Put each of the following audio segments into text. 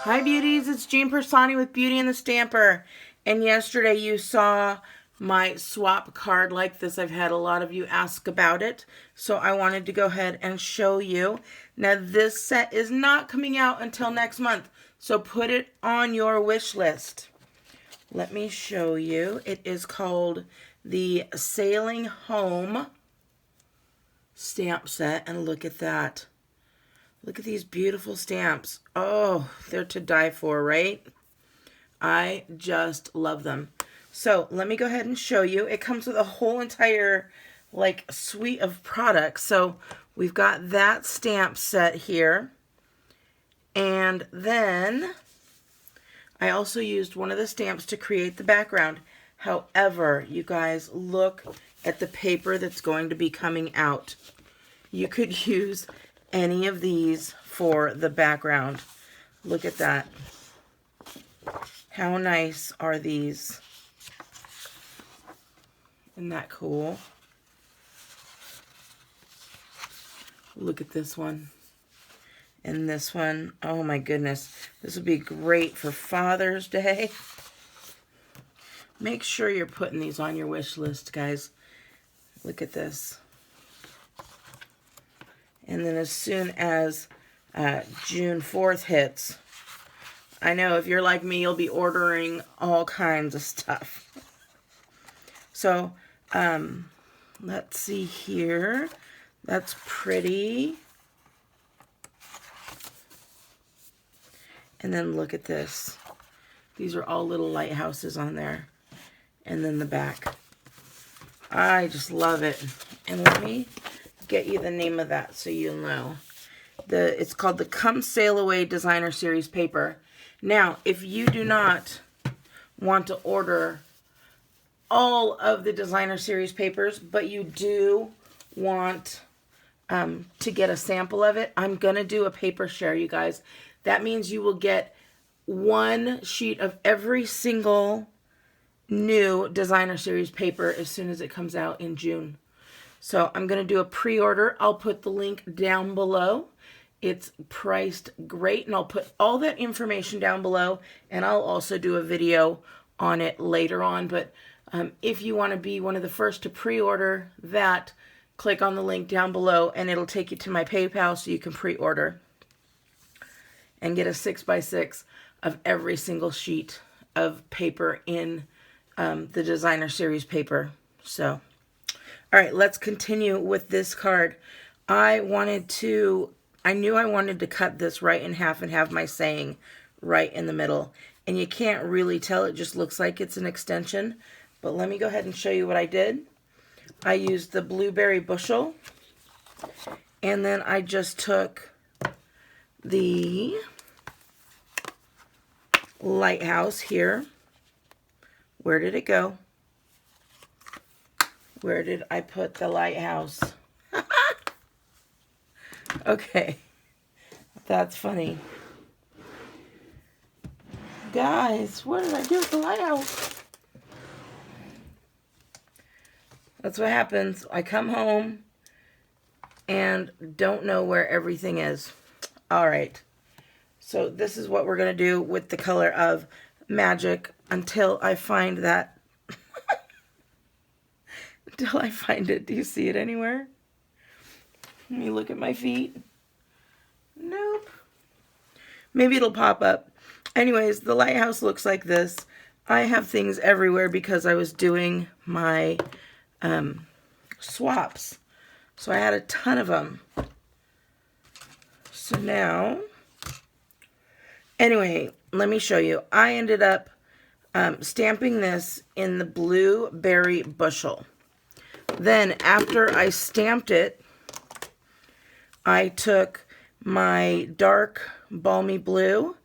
Hi beauties, it's Jean Piersanti with Beauty and the Stamper. And yesterday you saw my swap card like this. I've had a lot of you ask about it, so I wanted to go ahead and show you. Now this set is not coming out until next month, so put it on your wish list. Let me show you. It is called the Sailing Home stamp set, and look at that. Look at these beautiful stamps. Oh, they're to die for, right? I just love them. So let me go ahead and show you. It comes with a whole entire like suite of products. So we've got that stamp set here. And then I also used one of the stamps to create the background. However, you guys, look at the paper that's going to be coming out. You could use any of these for the background. Look at that. How nice are these? Isn't that cool? Look at this one. And this one. Oh my goodness. This would be great for Father's Day. Make sure you're putting these on your wish list, guys. Look at this. And then as soon as June 4th hits, I know if you're like me, you'll be ordering all kinds of stuff. So, let's see here. That's pretty. And then look at this. These are all little lighthouses on there. And then the back. I just love it. And let me get you the name of that so you'll know. It's called the Come Sail Away Designer Series paper. Now, if you do not want to order all of the Designer Series papers, but you do want to get a sample of it, I'm going to do a paper share, you guys. That means you will get one sheet of every single new Designer Series paper as soon as it comes out in June. So I'm going to do a pre-order. I'll put the link down below. It's priced great, and I'll put all that information down below, and I'll also do a video on it later on. But if you want to be one of the first to pre-order that, click on the link down below, and it'll take you to my PayPal so you can pre-order and get a 6x6 of every single sheet of paper in the Designer Series paper. So, all right, let's continue with this card. I knew I wanted to cut this right in half and have my saying right in the middle. And you can't really tell, it just looks like it's an extension. But let me go ahead and show you what I did. I used the blueberry bushel. And then I just took the lighthouse here. Where did it go? Where did I put the lighthouse? Okay, that's funny. Guys, what did I do with the lighthouse? That's what happens. I come home and don't know where everything is. All right, so this is what we're going to do with the color of Magic until I find that. Until I find it. Do you see it anywhere? Let me look at my feet. Nope. Maybe it'll pop up. Anyways, the lighthouse looks like this. I have things everywhere because I was doing my swaps. So I had a ton of them. So now, anyway, let me show you. I ended up stamping this in the blueberry bushel. Then after I stamped it, I took my dark balmy blue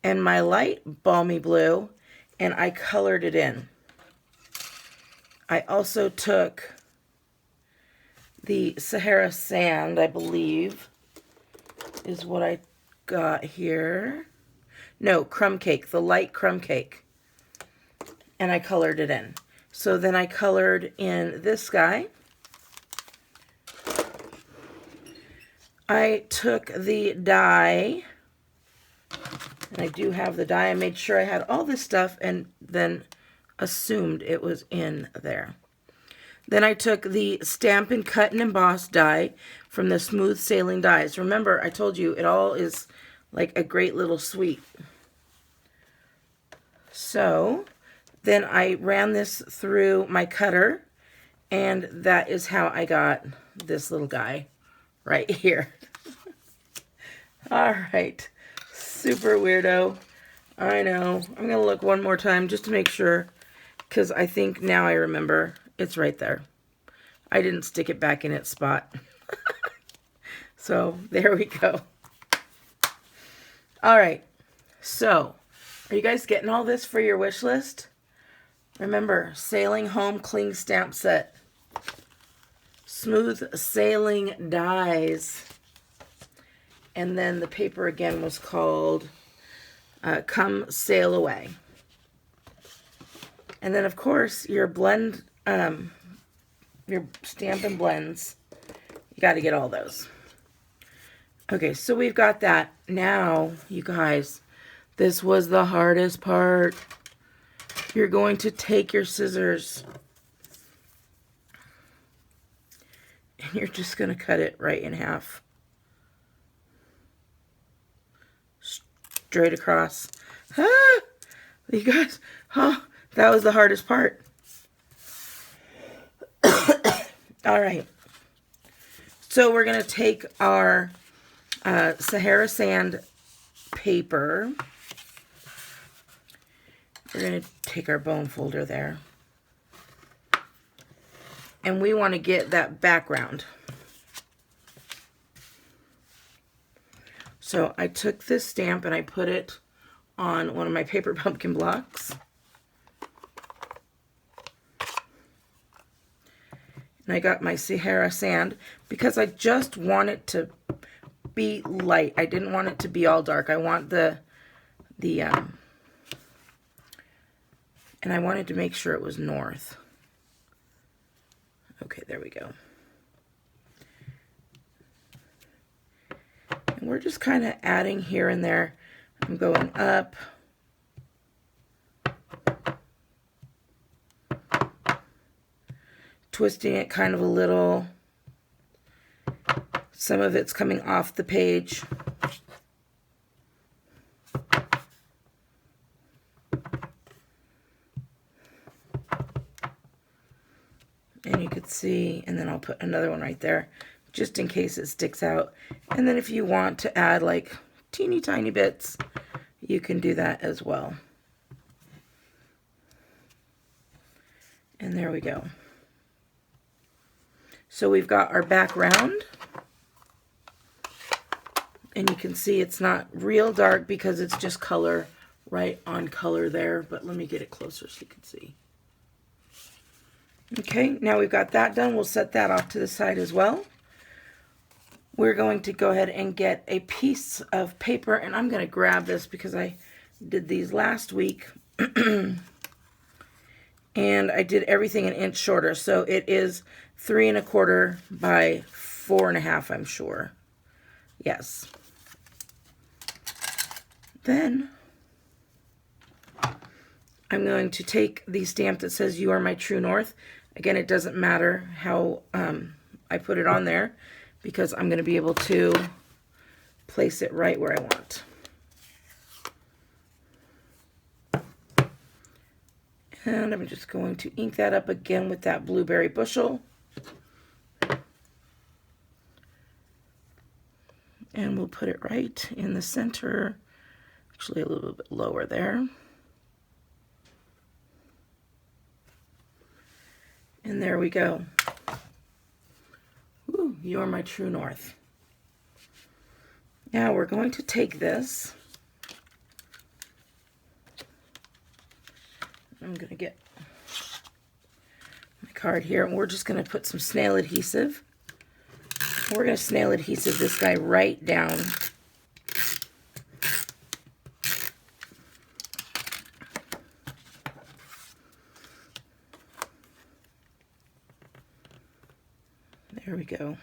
and my light balmy blue and I colored it in. I also took the Sahara sand, I believe, is what I got here. No, crumb cake, the light crumb cake. And I colored it in. So then I colored in this guy. I took the die And I do have the die. I made sure I had all this stuff and then assumed it was in there. Then I took the Stampin' Cut and Emboss die from the Smooth Sailing Dies. Remember, I told you it all is like a great little suite. So then I ran this through my cutter, and that is how I got this little guy right here. All right, super weirdo. I know. I'm going to look one more time just to make sure, because I think now I remember it's right there. I didn't stick it back in its spot. So there we go. All right, so are you guys getting all this for your wish list? Remember, Sailing Home Cling Stamp Set. Smooth Sailing Dies. And then the paper again was called Come Sail Away. And then, of course, your blend, your Stampin' Blends. You got to get all those. Okay, so we've got that. Now, you guys, this was the hardest part. You're going to take your scissors and you're just going to cut it right in half. Straight across. Ah! You guys, oh, that was the hardest part. All right. So we're going to take our Sahara Sand paper. We're going to take our bone folder there. And we want to get that background. So I took this stamp and I put it on one of my paper pumpkin blocks. And I got my Sahara Sand because I just want it to be light. I didn't want it to be all dark. I want and I wanted to make sure it was north. Okay, there we go. And we're just kind of adding here and there. I'm going up. Twisting it kind of a little. Some of it's coming off the page. And you could see, and then I'll put another one right there, just in case it sticks out. And then if you want to add like teeny tiny bits, you can do that as well. And there we go. So we've got our background. And you can see it's not real dark because it's just color, right on color there. But let me get it closer so you can see. Okay, now we've got that done. We'll set that off to the side as well. We're going to go ahead and get a piece of paper, and I'm going to grab this because I did these last week. And I did everything an inch shorter, so it is 3 1/4 by 4 1/2, I'm sure. Yes. Then I'm going to take the stamp that says "You Are My True North." Again, it doesn't matter how I put it on there because I'm going to be able to place it right where I want. And I'm just going to ink that up again with that blueberry bushel. And we'll put it right in the center, actually a little bit lower there. And there we go. Ooh, you're my true north. Now we're going to take this. I'm going to get my card here, and we're just going to put some snail adhesive. We're going to snail adhesive this guy right down. There we go.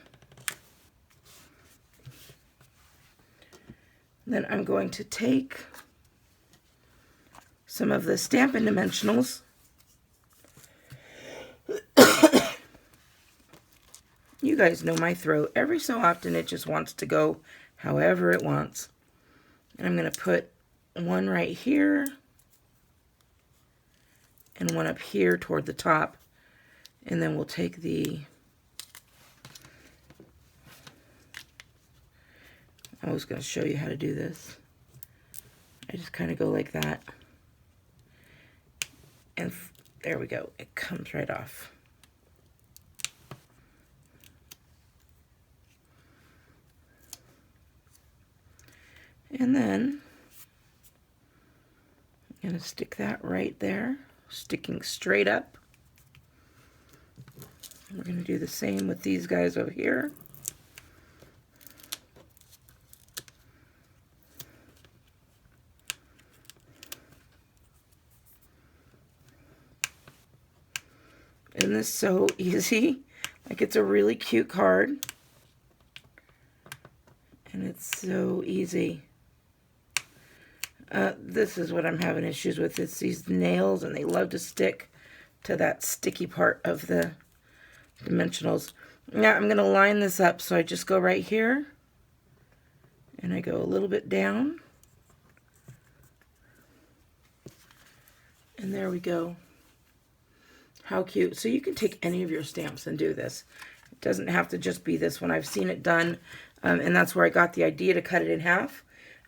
Then I'm going to take some of the Stampin' Dimensionals. You guys know my throat. Every so often it just wants to go however it wants. And I'm going to put one right here and one up here toward the top. And then we'll take I was going to show you how to do this. I just kind of go like that. And there we go. It comes right off. And then I'm going to stick that right there, sticking straight up. We're going to do the same with these guys over here. Isn't this so easy? Like, it's a really cute card. And it's so easy. This is what I'm having issues with. It's these nails, and they love to stick to that sticky part of the dimensionals. Now I'm going to line this up, so I just go right here, and I go a little bit down. And there we go. How cute. So you can take any of your stamps and do this. It doesn't have to just be this one. I've seen it done, and that's where I got the idea to cut it in half.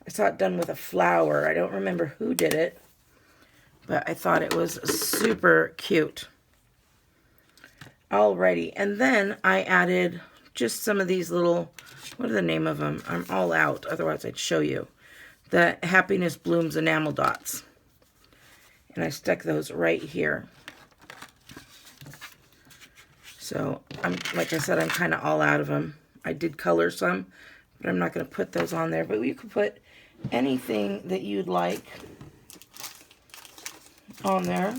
I saw it done with a flower. I don't remember who did it, but I thought it was super cute. Alrighty, and then I added just some of these little, what are the name of them? I'm all out, otherwise I'd show you. The Happiness Blooms enamel dots. And I stuck those right here. So, like I said, I'm kind of all out of them. I did color some, but I'm not going to put those on there. But you could put anything that you'd like on there.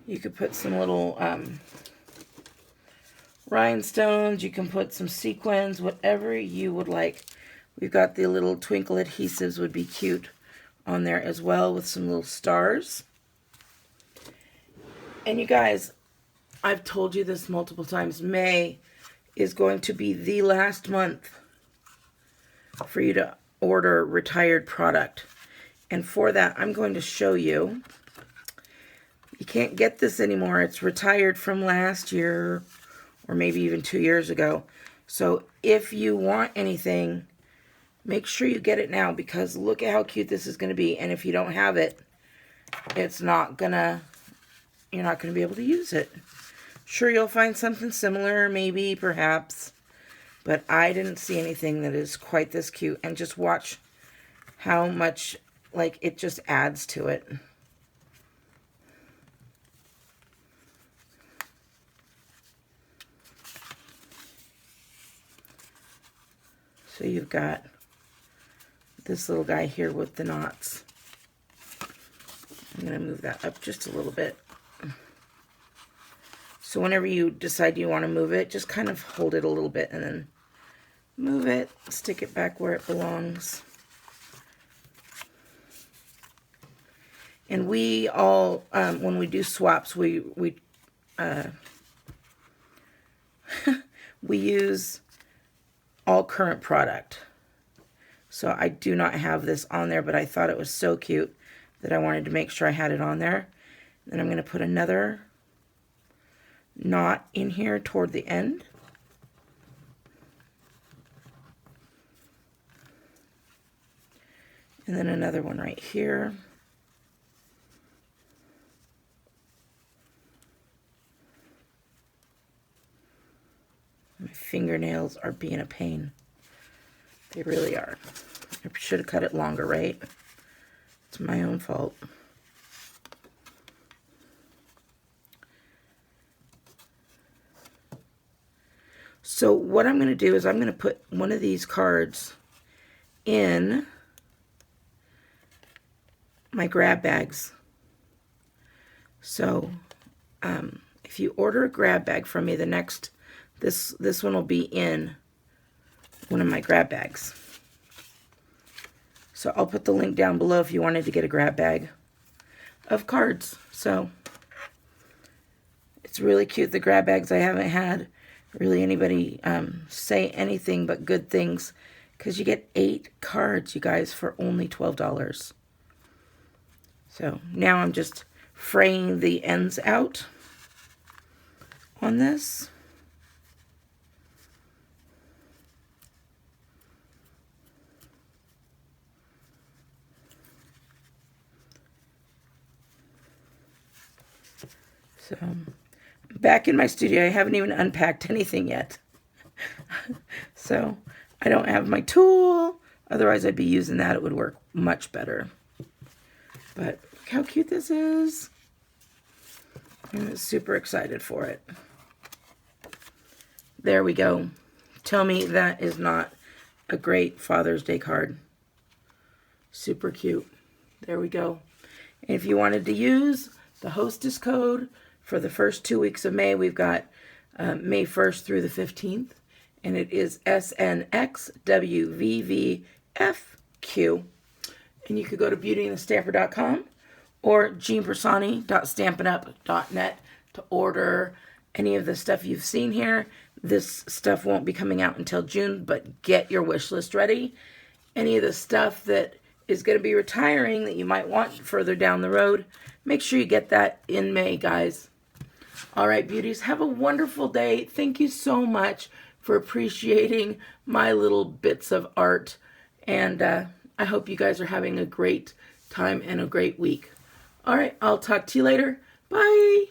You could put some little rhinestones. You can put some sequins, whatever you would like. We've got the little twinkle adhesives would be cute on there as well, with some little stars. And you guys, I've told you this multiple times. May is going to be the last month for you to order retired product. And for that, I'm going to show you. You can't get this anymore. It's retired from last year or maybe even 2 years ago. So if you want anything, make sure you get it now, because look at how cute this is going to be. And if you don't have it, it's not gonna, you're not going to be able to use it. Sure, you'll find something similar, maybe, perhaps, but I didn't see anything that is quite this cute. And just watch how much, like, it just adds to it. So you've got this little guy here with the knots. I'm going to move that up just a little bit. So whenever you decide you want to move it, just kind of hold it a little bit and then move it, stick it back where it belongs. And we all, when we do swaps, we use all current product. So I do not have this on there, but I thought it was so cute that I wanted to make sure I had it on there. Then I'm going to put another knot in here toward the end. And then another one right here. My fingernails are being a pain. They really are. I should have cut it longer, right? It's my own fault. So what I'm going to do is I'm going to put one of these cards in my grab bags. So if you order a grab bag from me, the next, this one will be in one of my grab bags. So I'll put the link down below if you wanted to get a grab bag of cards. So it's really cute. The grab bags, I haven't had really anybody say anything but good things, because you get 8 cards, you guys, for only $12. So now I'm just fraying the ends out on this. So, back in my studio, I haven't even unpacked anything yet. So, I don't have my tool. Otherwise, I'd be using that. It would work much better. But look how cute this is. I'm super excited for it. There we go. Tell me that is not a great Father's Day card. Super cute. There we go. And if you wanted to use the hostess code for the first 2 weeks of May, we've got May 1st through the 15th. And it is SNXWVVFQ. And you could go to beautyandthestamper.com or jeanpersani.stampinup.net to order any of the stuff you've seen here. This stuff won't be coming out until June, but get your wish list ready. Any of the stuff that is going to be retiring that you might want further down the road, make sure you get that in May, guys. All right, beauties, have a wonderful day. Thank you so much for appreciating my little bits of art. And I hope you guys are having a great time and a great week. All right, I'll talk to you later. Bye.